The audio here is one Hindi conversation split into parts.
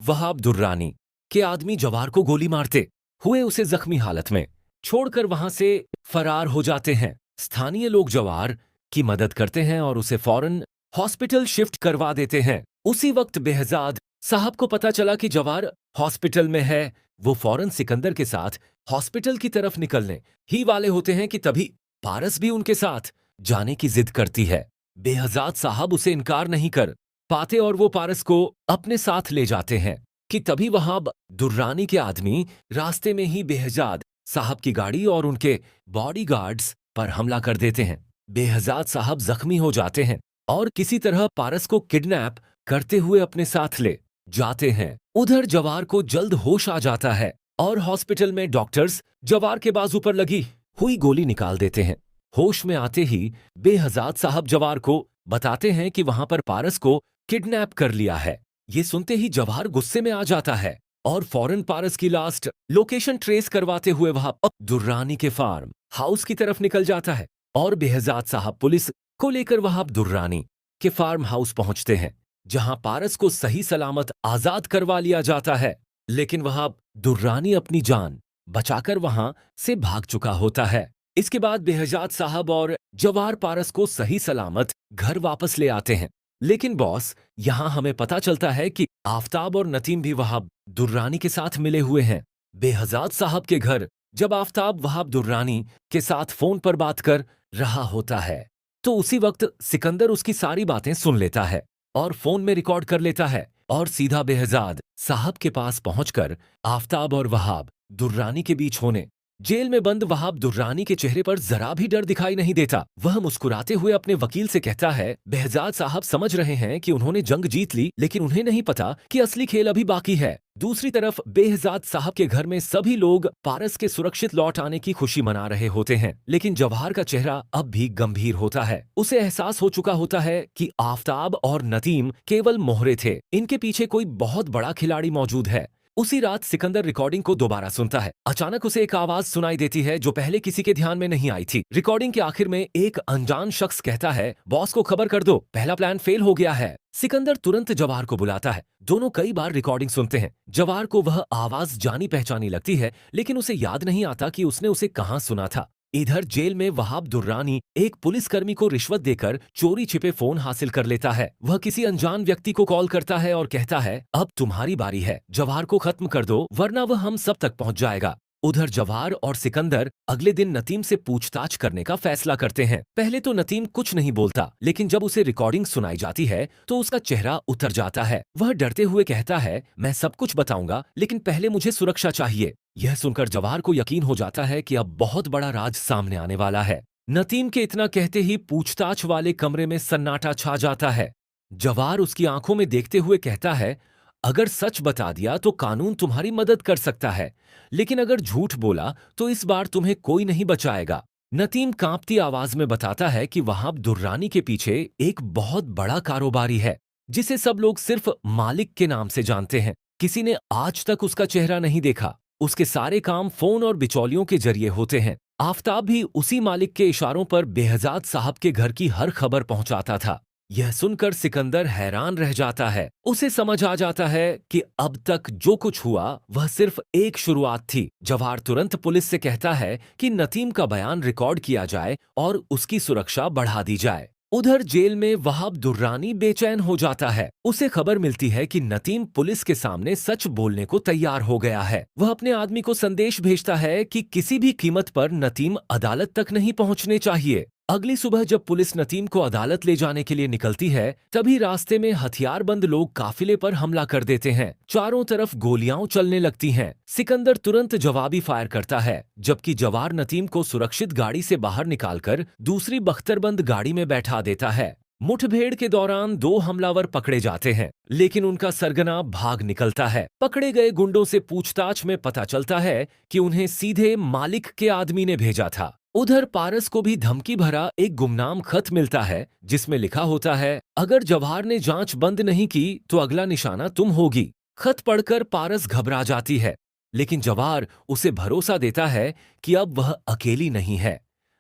वहाब दुर्रानी के आदमी जवार को गोली मारते हुए उसे जख्मी हालत में छोड़कर वहां से फरार हो जाते हैं। स्थानीय लोग जवार की मदद करते हैं और उसे फौरन हॉस्पिटल शिफ्ट करवा देते हैं। उसी वक्त बेहजाद साहब को पता चला कि जवार हॉस्पिटल में है। वो फौरन सिकंदर के साथ हॉस्पिटल की तरफ निकलने ही वाले होते हैं कि तभी पारस भी उनके साथ जाने की जिद करती है। बेहजाद साहब उसे इनकार नहीं कर पाते और वो पारस को अपने साथ ले जाते हैं कि तभी वहाब दुर्रानी के आदमी रास्ते में ही बेहजाद साहब की गाड़ी और उनके बॉडीगार्ड्स पर हमला कर देते हैं। बेहजाद साहब जख्मी हो जाते हैं और किसी तरह पारस को किडनैप करते हुए अपने साथ ले जाते हैं। उधर जवार को जल्द होश आ जाता है और हॉस्पिटल में डॉक्टर्स जवार के बाजू पर लगी हुई गोली निकाल देते हैं। होश में आते ही बेहजाद साहब जवार को बताते हैं कि वहां पर पारस को किडनैप कर लिया है। ये सुनते ही जवार गुस्से में आ जाता है और फौरन पारस की लास्ट लोकेशन ट्रेस करवाते हुए वहां दुर्रानी के फार्म हाउस की तरफ निकल जाता है और बेहजाद साहब पुलिस को लेकर वहां दुर्रानी के फार्म हाउस पहुंचते हैं, जहां पारस को सही सलामत आजाद करवा लिया जाता है। लेकिन वहां दुर्रानी अपनी जान बचाकर वहां से भाग चुका होता है। इसके बाद बेहजाद साहब और जवार पारस को सही सलामत घर वापस ले आते हैं। लेकिन बॉस, यहां हमें पता चलता है कि आफताब और नतीम भी वहाब दुर्रानी के साथ मिले हुए हैं। बेहजाद साहब के घर जब आफताब वहाब दुर्रानी के साथ फोन पर बात कर रहा होता है तो उसी वक्त सिकंदर उसकी सारी बातें सुन लेता है और फोन में रिकॉर्ड कर लेता है और सीधा बेहजाद साहब के पास पहुंचकर आफताब और वहाब दुर्रानी के बीच होने जेल में बंद वहाब दुर्रानी के चेहरे पर जरा भी डर दिखाई नहीं देता। वह मुस्कुराते हुए अपने वकील से कहता है, बेहजाद साहब समझ रहे हैं कि उन्होंने जंग जीत ली, लेकिन उन्हें नहीं पता कि असली खेल अभी बाकी है। दूसरी तरफ बेहजाद साहब के घर में सभी लोग पारस के सुरक्षित लौट आने की खुशी मना रहे होते हैं, लेकिन जवाहर का चेहरा अब भी गंभीर होता है। उसे एहसास हो चुका होता है कि आफताब और नतीम केवल मोहरे थे, इनके पीछे कोई बहुत बड़ा खिलाड़ी मौजूद है। उसी रात सिकंदर रिकॉर्डिंग को दोबारा सुनता है। अचानक उसे एक आवाज सुनाई देती है जो पहले किसी के ध्यान में नहीं आई थी। रिकॉर्डिंग के आखिर में एक अनजान शख्स कहता है, बॉस को खबर कर दो, पहला प्लान फेल हो गया है। सिकंदर तुरंत जवाहर को बुलाता है। दोनों कई बार रिकॉर्डिंग सुनते हैं। जवाहर को वह आवाज जानी पहचानी लगती है, लेकिन उसे याद नहीं आता कि उसने उसे कहाँ सुना था। इधर जेल में वहाब दुर्रानी एक पुलिसकर्मी को रिश्वत देकर चोरी छिपे फोन हासिल कर लेता है। वह किसी अनजान व्यक्ति को कॉल करता है और कहता है, अब तुम्हारी बारी है, जवाहर को खत्म कर दो वरना वह हम सब तक पहुंच जाएगा। उधर जवाहर और सिकंदर अगले दिन नतीम से पूछताछ करने का फैसला करते हैं। पहले तो नतीम कुछ नहीं बोलता, लेकिन जब उसे रिकॉर्डिंग सुनाई जाती है तो उसका चेहरा उतर जाता है। वह डरते हुए कहता है, मैं सब कुछ बताऊंगा, लेकिन पहले मुझे सुरक्षा चाहिए। यह सुनकर जवाहर को यकीन हो जाता है कि अब बहुत बड़ा राज सामने आने वाला है। नतीम के इतना कहते ही पूछताछ वाले कमरे में सन्नाटा छा जाता है। जवाहर उसकी आंखों में देखते हुए कहता है, अगर सच बता दिया तो कानून तुम्हारी मदद कर सकता है, लेकिन अगर झूठ बोला तो इस बार तुम्हें कोई नहीं बचाएगा। नतीम कांपती आवाज में बताता है कि वहाब दुर्रानी के पीछे एक बहुत बड़ा कारोबारी है, जिसे सब लोग सिर्फ मालिक के नाम से जानते हैं। किसी ने आज तक उसका चेहरा नहीं देखा। उसके सारे काम फोन और बिचौलियों के जरिए होते हैं। आफताब भी उसी मालिक के इशारों पर बेहजाद साहब के घर की हर खबर पहुंचाता था। यह सुनकर सिकंदर हैरान रह जाता है। उसे समझ आ जाता है कि अब तक जो कुछ हुआ वह सिर्फ एक शुरुआत थी। जवाहर तुरंत पुलिस से कहता है कि नतीम का बयान रिकॉर्ड किया जाए और उसकी सुरक्षा बढ़ा दी जाए। उधर जेल में वहाब दुर्रानी बेचैन हो जाता है। उसे खबर मिलती है कि नतीम पुलिस के सामने सच बोलने को तैयार हो गया है। वह अपने आदमी को संदेश भेजता है कि किसी भी कीमत पर नतीम अदालत तक नहीं पहुंचने चाहिए। अगली सुबह जब पुलिस नतीम को अदालत ले जाने के लिए निकलती है, तभी रास्ते में हथियारबंद लोग काफिले पर हमला कर देते हैं। चारों तरफ गोलियां चलने लगती हैं। सिकंदर तुरंत जवाबी फायर करता है, जबकि जवाहर नतीम को सुरक्षित गाड़ी से बाहर निकालकर दूसरी बख्तरबंद गाड़ी में बैठा देता है। मुठभेड़ के दौरान 2 हमलावर पकड़े जाते हैं, लेकिन उनका सरगना भाग निकलता है। पकड़े गए गुंडों से पूछताछ में पता चलता है कि उन्हें सीधे मालिक के आदमी ने भेजा था। उधर पारस को भी धमकी भरा एक गुमनाम खत मिलता है, जिसमें लिखा होता है, अगर जवाहर ने जांच बंद नहीं की तो अगला निशाना तुम होगी। खत पढ़कर पारस घबरा जाती है, लेकिन जवाहर उसे भरोसा देता है कि अब वह अकेली नहीं है।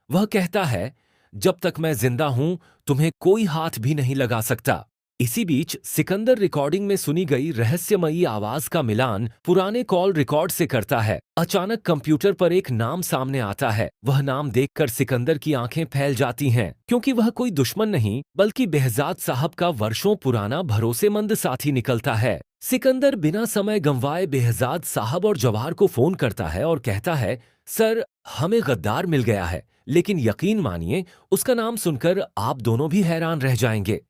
वह कहता है, जब तक मैं जिंदा हूं तुम्हें कोई हाथ भी नहीं लगा सकता। इसी बीच सिकंदर रिकॉर्डिंग में सुनी गई रहस्यमयी आवाज का मिलान पुराने कॉल रिकॉर्ड से करता है। अचानक कंप्यूटर पर एक नाम सामने आता है। वह नाम देखकर सिकंदर की आंखें फैल जाती हैं, क्योंकि वह कोई दुश्मन नहीं बल्कि बेहजाद साहब का वर्षों पुराना भरोसेमंद साथी निकलता है। सिकंदर बिना समय गंवाए बेहजाद साहब और जवाहर को फोन करता है और कहता है, सर, हमें गद्दार मिल गया है, लेकिन यकीन मानिए उसका नाम सुनकर आप दोनों भी हैरान रह जाएंगे।